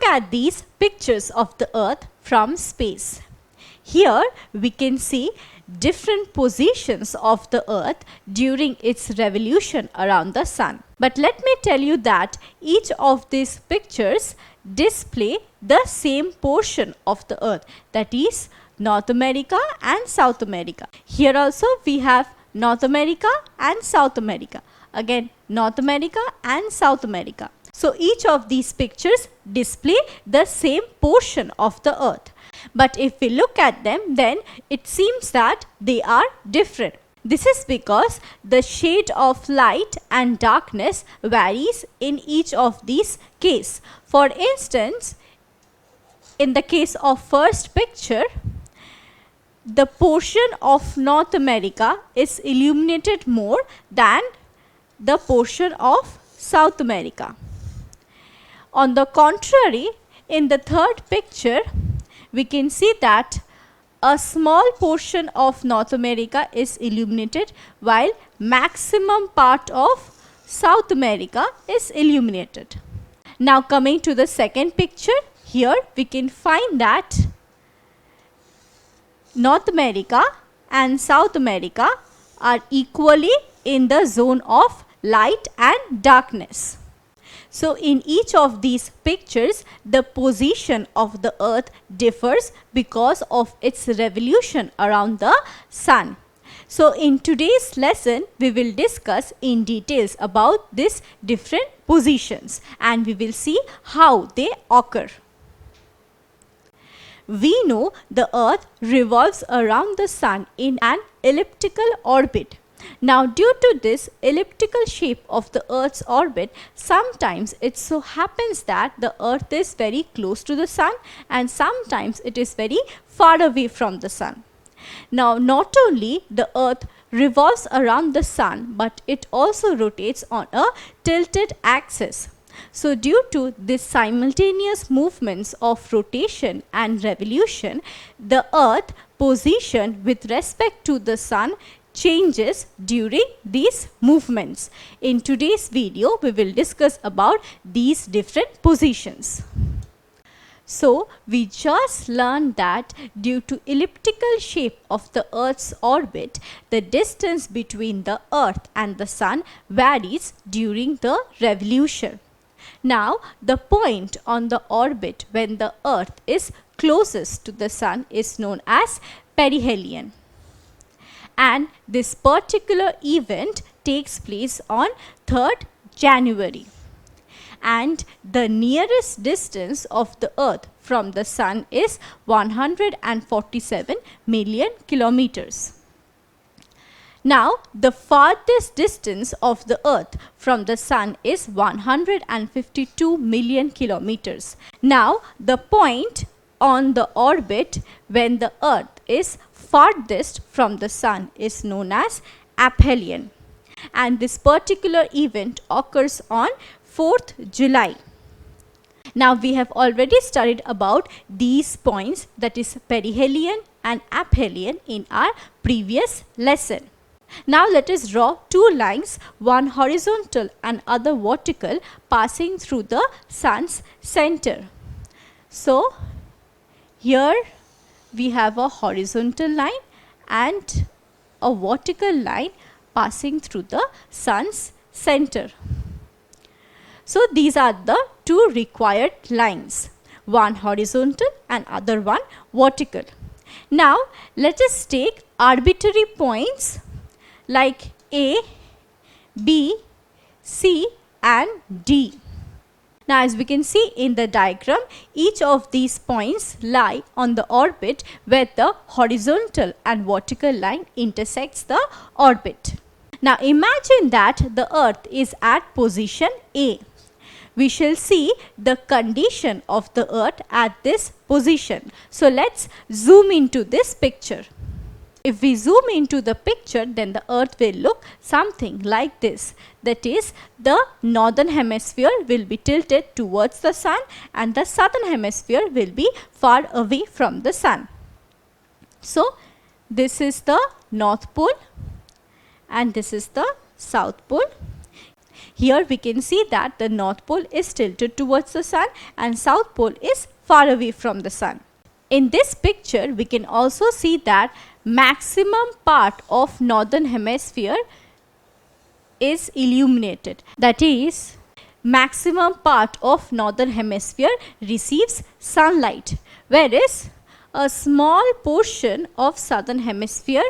at these pictures of the Earth from space. Here we can see different positions of the Earth during its revolution around the Sun. But let me tell you that each of these pictures display the same portion of the Earth, that is North America and South America. Here also we have North America and South America. Again North America and South America. So each of these pictures display the same portion of the Earth. But if we look at them, then it seems that they are different. This is because the shade of light and darkness varies in each of these cases. For instance, in the case of first picture, the portion of North America is illuminated more than the portion of South America. On the contrary, in the third picture, we can see that a small portion of North America is illuminated while maximum part of South America is illuminated. Now coming to the second picture, here we can find that North America and South America are equally in the zone of light and darkness. So in each of these pictures, the position of the Earth differs because of its revolution around the Sun. So in today's lesson, we will discuss in details about these different positions and we will see how they occur. We know the Earth revolves around the Sun in an elliptical orbit. Now due to this elliptical shape of the Earth's orbit, sometimes it so happens that the Earth is very close to the Sun and sometimes it is very far away from the Sun. Now not only the Earth revolves around the Sun, but it also rotates on a tilted axis. So due to this simultaneous movements of rotation and revolution, the Earth position with respect to the Sun changes during these movements. In today's video, we will discuss about these different positions. So we just learned that due to elliptical shape of the Earth's orbit, the distance between the Earth and the Sun varies during the revolution. Now the point on the orbit when the Earth is closest to the Sun is known as perihelion. And this particular event takes place on 3rd January. And the nearest distance of the Earth from the Sun is 147 million kilometers. Now, the farthest distance of the Earth from the Sun is 152 million kilometers. Now, the point on the orbit when the Earth is farthest from the Sun is known as aphelion, and this particular event occurs on 4th July. Now we have already studied about these points, that is perihelion and aphelion, in our previous lesson. Now let us draw two lines, one horizontal and other vertical, passing through the Sun's center. So here we have a horizontal line and a vertical line passing through the Sun's center. So these are the two required lines, one horizontal and other one vertical. Now let us take arbitrary points like A, B, C and D. Now as we can see in the diagram, each of these points lie on the orbit where the horizontal and vertical line intersects the orbit. Now imagine that the Earth is at position A. We shall see the condition of the Earth at this position. So let's zoom into this picture. If we zoom into the picture, then the Earth will look something like this. That is, the northern hemisphere will be tilted towards the Sun and the southern hemisphere will be far away from the Sun. So this is the North Pole and this is the South Pole. Here we can see that the North Pole is tilted towards the Sun and South Pole is far away from the Sun. In this picture, we can also see that maximum part of Northern Hemisphere is illuminated. That is, maximum part of Northern Hemisphere receives sunlight, whereas a small portion of Southern Hemisphere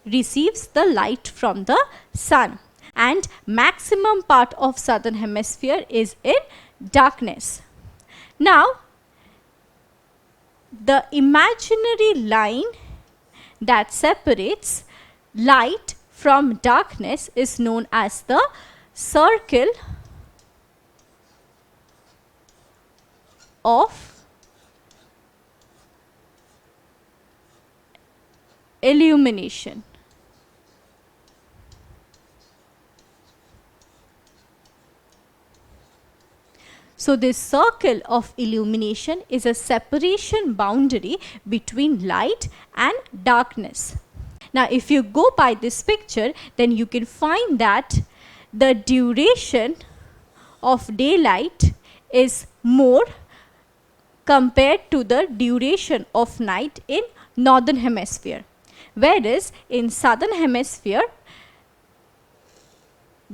receives the light from the Sun, and maximum part of Southern Hemisphere is in darkness. Now, the imaginary line that separates light from darkness is known as the circle of illumination. So this circle of illumination is a separation boundary between light and darkness. Now if you go by this picture, then you can find that the duration of daylight is more compared to the duration of night in Northern Hemisphere. Whereas in Southern Hemisphere,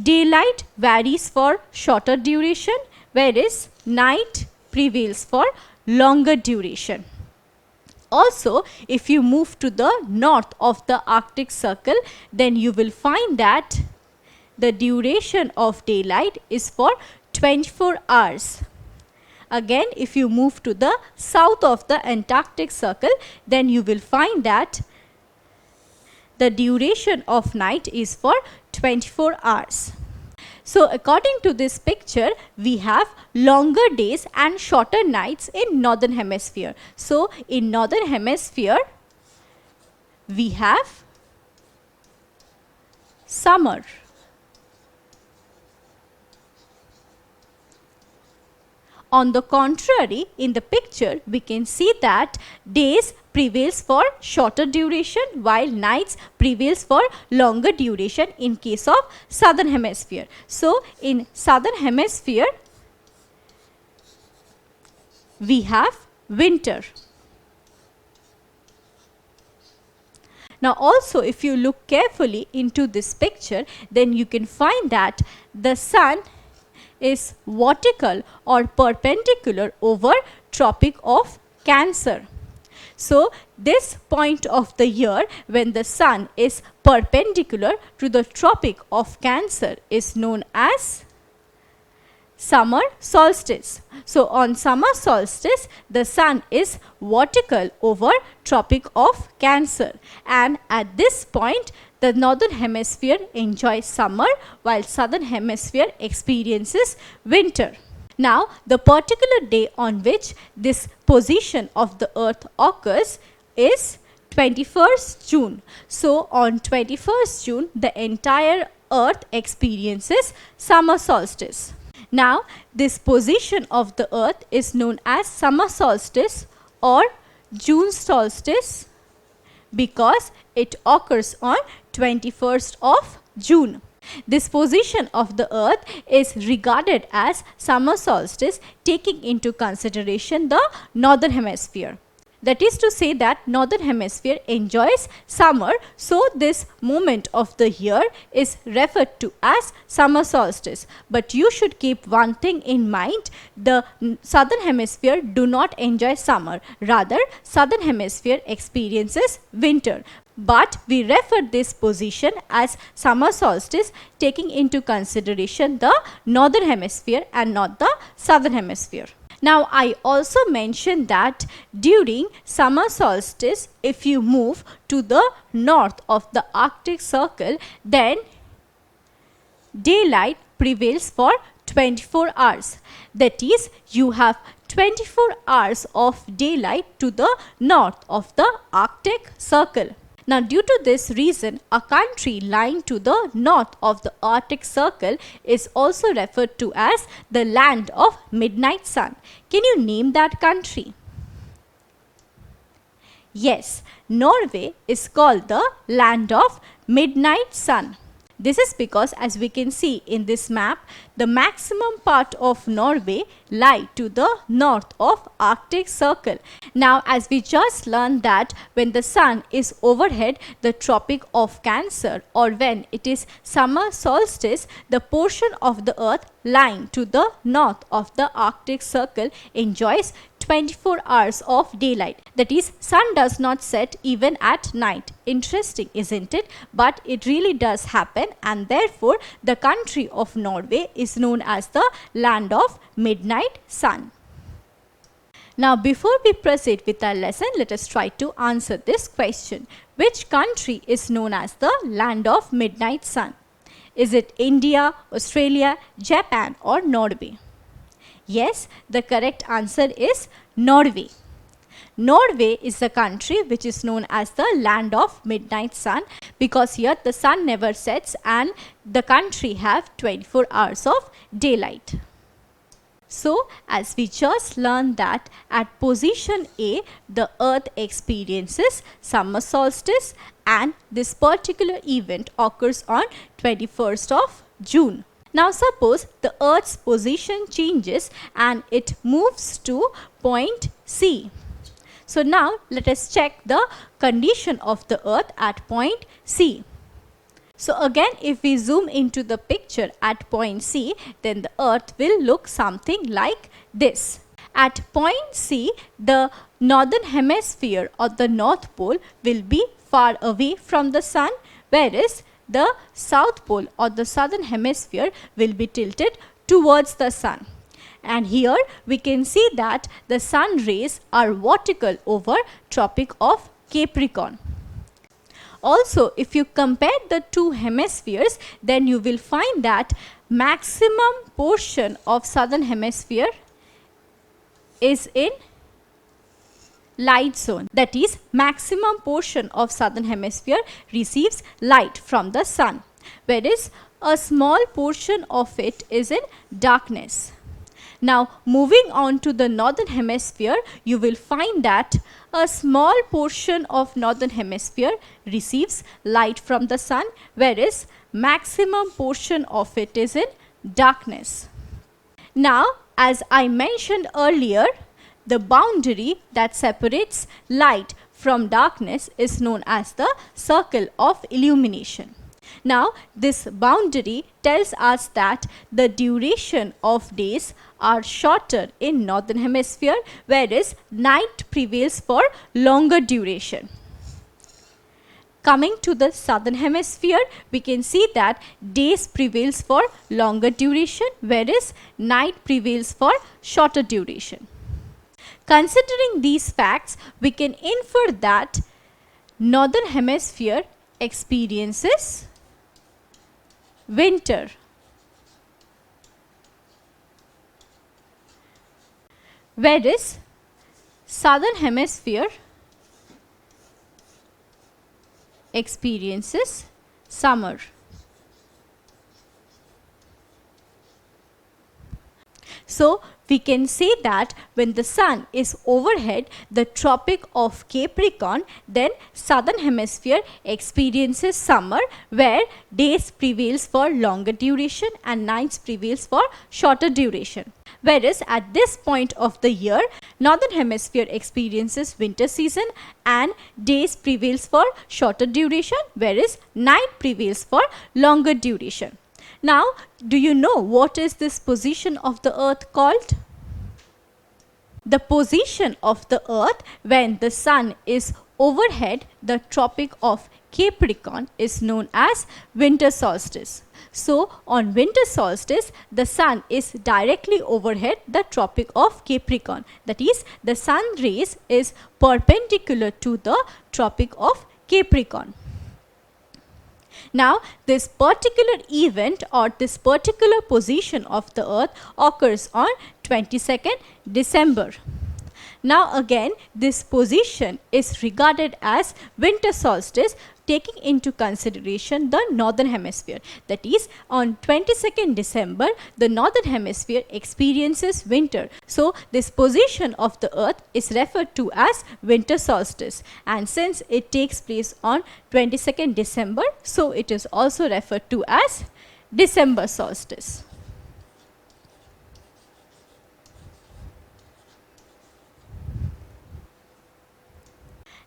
daylight varies for shorter duration, whereas night prevails for longer duration. Also, if you move to the north of the Arctic Circle, then you will find that the duration of daylight is for 24 hours. Again, if you move to the south of the Antarctic Circle, then you will find that the duration of night is for 24 hours. So according to this picture, we have longer days and shorter nights in Northern Hemisphere. So in Northern Hemisphere, we have summer. On the contrary, in the picture, we can see that days prevails for shorter duration while nights prevails for longer duration in case of Southern Hemisphere. So in Southern Hemisphere, we have winter. Now also, if you look carefully into this picture, then you can find that the sun is vertical or perpendicular over Tropic of Cancer. So this point of the year when the sun is perpendicular to the Tropic of Cancer is known as summer solstice. So on summer solstice, the sun is vertical over Tropic of Cancer, and at this point the Northern Hemisphere enjoys summer while Southern Hemisphere experiences winter. Now the particular day on which this position of the earth occurs is 21st June. So on 21st June, the entire earth experiences summer solstice. Now this position of the earth is known as summer solstice or June solstice because it occurs on 21st of June. This position of the earth is regarded as summer solstice, taking into consideration the Northern Hemisphere. That is to say that Northern Hemisphere enjoys summer, so this moment of the year is referred to as summer solstice. But you should keep one thing in mind: the Southern Hemisphere do not enjoy summer, rather Southern Hemisphere experiences winter. But we refer this position as summer solstice, taking into consideration the Northern Hemisphere and not the Southern Hemisphere. Now I also mentioned that during summer solstice, if you move to the north of the Arctic Circle, then daylight prevails for 24 hours. That is, you have 24 hours of daylight to the north of the Arctic Circle. Now due to this reason, a country lying to the north of the Arctic Circle is also referred to as the land of midnight sun. Can you name that country? Yes, Norway is called the land of midnight sun. This is because, as we can see in this map, the maximum part of Norway lie to the north of Arctic Circle. Now, as we just learned that when the sun is overhead the Tropic of Cancer, or when it is summer solstice, the portion of the earth lying to the north of the Arctic Circle enjoys 24 hours of daylight. That is, sun does not set even at night. Interesting, isn't it? But it really does happen, and therefore the country of Norway is known as the land of midnight sun. Now, before we proceed with our lesson, let us try to answer this question. Which country is known as the land of midnight sun? Is it India, Australia, Japan, or Norway? Yes, the correct answer is Norway. Norway is the country which is known as the land of midnight sun, because here the sun never sets and the country have 24 hours of daylight. So, as we just learned that at position A, the earth experiences summer solstice, and this particular event occurs on 21st of June. Now, suppose the earth's position changes and it moves to point C. So, now let us check the condition of the earth at point C. So, again, if we zoom into the picture at point C, then the earth will look something like this. At point C, the northern hemisphere or the North Pole will be far away from the sun, whereas the South Pole or the southern hemisphere will be tilted towards the sun. And here we can see that the sun rays are vertical over Tropic of Capricorn. Also, if you compare the two hemispheres, then you will find that maximum portion of southern hemisphere is in light zone. That is, maximum portion of southern hemisphere receives light from the sun, whereas a small portion of it is in darkness. Now, moving on to the northern hemisphere, you will find that a small portion of northern hemisphere receives light from the sun, whereas maximum portion of it is in darkness. Now, as I mentioned earlier, the boundary that separates light from darkness is known as the circle of illumination. Now, this boundary tells us that the duration of days are shorter in northern hemisphere, whereas night prevails for longer duration. Coming to the southern hemisphere, we can see that days prevails for longer duration, whereas night prevails for shorter duration. Considering these facts, we can infer that northern hemisphere experiences winter, whereas southern hemisphere experiences summer. So, we can say that when the sun is overhead the Tropic of Capricorn, then southern hemisphere experiences summer, where days prevails for longer duration and nights prevails for shorter duration. Whereas at this point of the year, northern hemisphere experiences winter season and days prevails for shorter duration, whereas night prevails for longer duration. Now, do you know what is this position of the earth called? The position of the earth when the sun is overhead the Tropic of Capricorn is known as winter solstice. So, on winter solstice, the sun is directly overhead the Tropic of Capricorn. That is, the sun rays is perpendicular to the Tropic of Capricorn. Now, this particular event or this particular position of the earth occurs on 22nd December. Now, again, this position is regarded as winter solstice taking into consideration the northern hemisphere. That is, on 22nd December, the northern hemisphere experiences winter. So this position of the earth is referred to as winter solstice, and since it takes place on 22nd December, so it is also referred to as December solstice.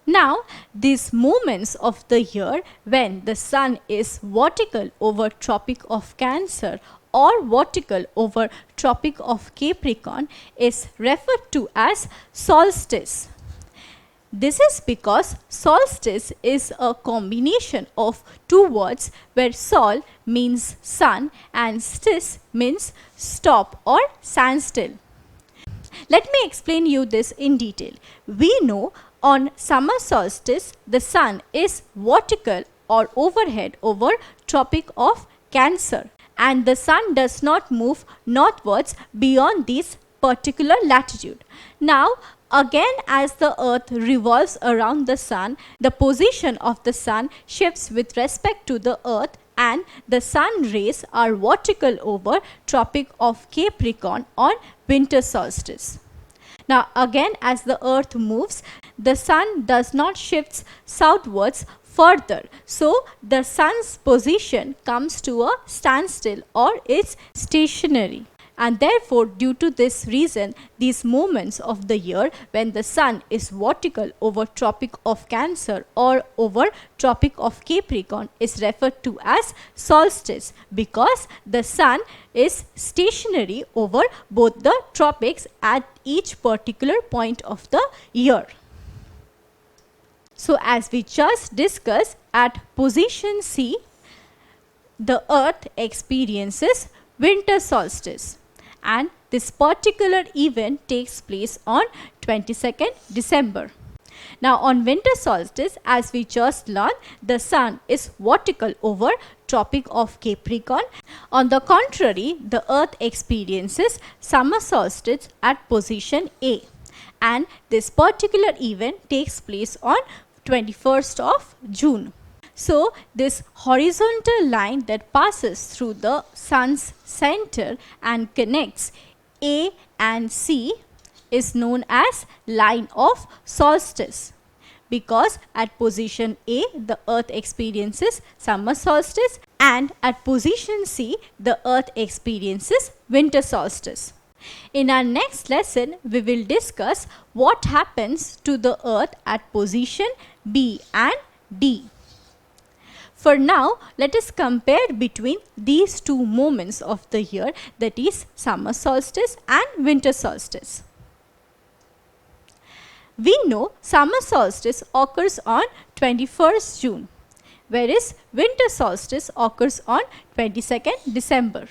Now, these moments of the year when the sun is vertical over Tropic of Cancer or vertical over Tropic of Capricorn is referred to as solstice. This is because solstice is a combination of two words where sol means sun and stis means stop or standstill. Let me explain you this in detail. We know on summer solstice, the sun is vertical or overhead over Tropic of Cancer, and the sun does not move northwards beyond this particular latitude. Now, again, as the earth revolves around the sun, the position of the sun shifts with respect to the earth, and the sun rays are vertical over Tropic of Capricorn on winter solstice. Now again, as the earth moves, the sun does not shift southwards further. So the sun's position comes to a standstill or is stationary. And therefore, due to this reason, these moments of the year when the sun is vertical over Tropic of Cancer or over Tropic of Capricorn is referred to as solstice, because the sun is stationary over both the tropics at each particular point of the year. So as we just discussed, at position C, the earth experiences winter solstice, and this particular event takes place on 22nd December. Now on winter solstice, as we just learned, the sun is vertical over Tropic of Capricorn. On the contrary, the earth experiences summer solstice at position A, and this particular event takes place on 21st of June. So this horizontal line that passes through the sun's center and connects A and C is known as line of solstice, because at position A the earth experiences summer solstice, and at position C the earth experiences winter solstice. In our next lesson, we will discuss what happens to the earth at position B and D. For now, let us compare between these two moments of the year, that is summer solstice and winter solstice. We know summer solstice occurs on 21st June, whereas winter solstice occurs on 22nd December.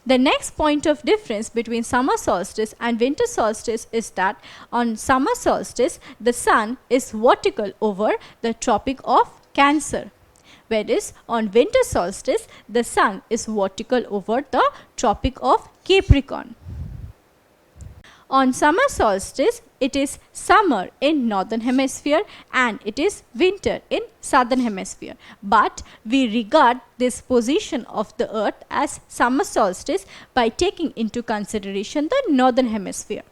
The next point of difference between summer solstice and winter solstice is that on summer solstice, the sun is vertical over the Tropic of Cancer, whereas on winter solstice, the sun is vertical over the Tropic of Capricorn. On summer solstice, it is summer in northern hemisphere and it is winter in southern hemisphere. But we regard this position of the earth as summer solstice by taking into consideration the northern hemisphere.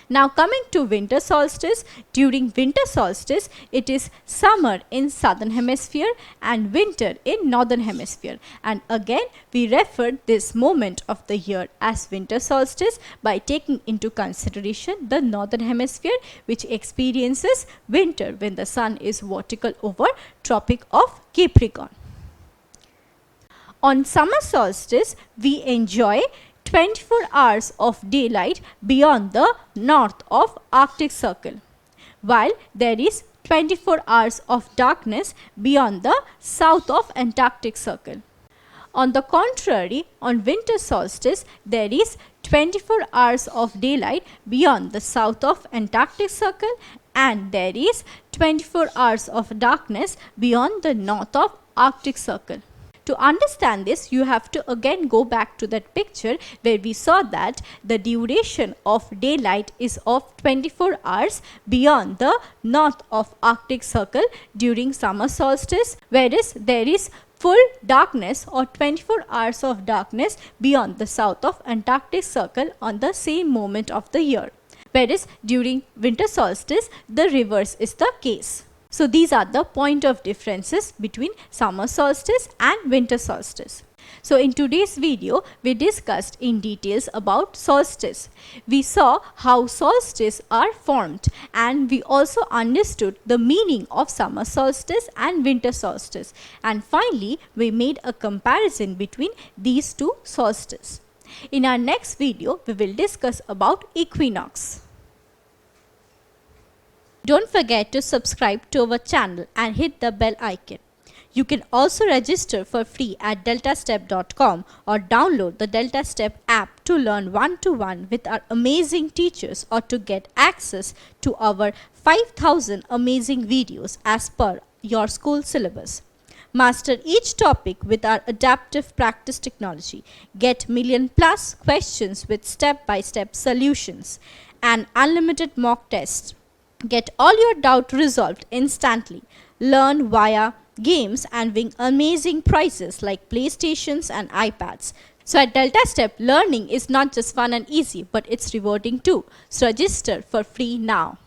Now coming to winter solstice, during winter solstice, it is summer in southern hemisphere and winter in northern hemisphere. And again, we refer this moment of the year as winter solstice by taking into consideration the northern hemisphere, which experiences winter when the sun is vertical over Tropic of Capricorn. On summer solstice, we enjoy 24 hours of daylight beyond the north of Arctic Circle, while there is 24 hours of darkness beyond the south of Antarctic Circle. On the contrary, on winter solstice, there is 24 hours of daylight beyond the south of Antarctic Circle, and there is 24 hours of darkness beyond the north of Arctic Circle. To understand this, you have to again go back to that picture where we saw that the duration of daylight is of 24 hours beyond the north of Arctic Circle during summer solstice, whereas there is full darkness or 24 hours of darkness beyond the south of Antarctic Circle on the same moment of the year. Whereas during winter solstice, the reverse is the case. So these are the point of differences between summer solstice and winter solstice. So in today's video, we discussed in details about solstice. We saw how solstices are formed, and we also understood the meaning of summer solstice and winter solstice. And finally, we made a comparison between these two solstices. In our next video, we will discuss about equinox. Don't forget to subscribe to our channel and hit the bell icon. You can also register for free at DeltaStep.com or download the DeltaStep app to learn one-to-one with our amazing teachers or to get access to our 5,000 amazing videos as per your school syllabus. Master each topic with our adaptive practice technology. Get million-plus questions with step-by-step solutions and unlimited mock tests. Get all your doubt resolved instantly. Learn via games and win amazing prizes like PlayStations and iPads. So at DeltaStep, learning is not just fun and easy, but it's rewarding too. So register for free now.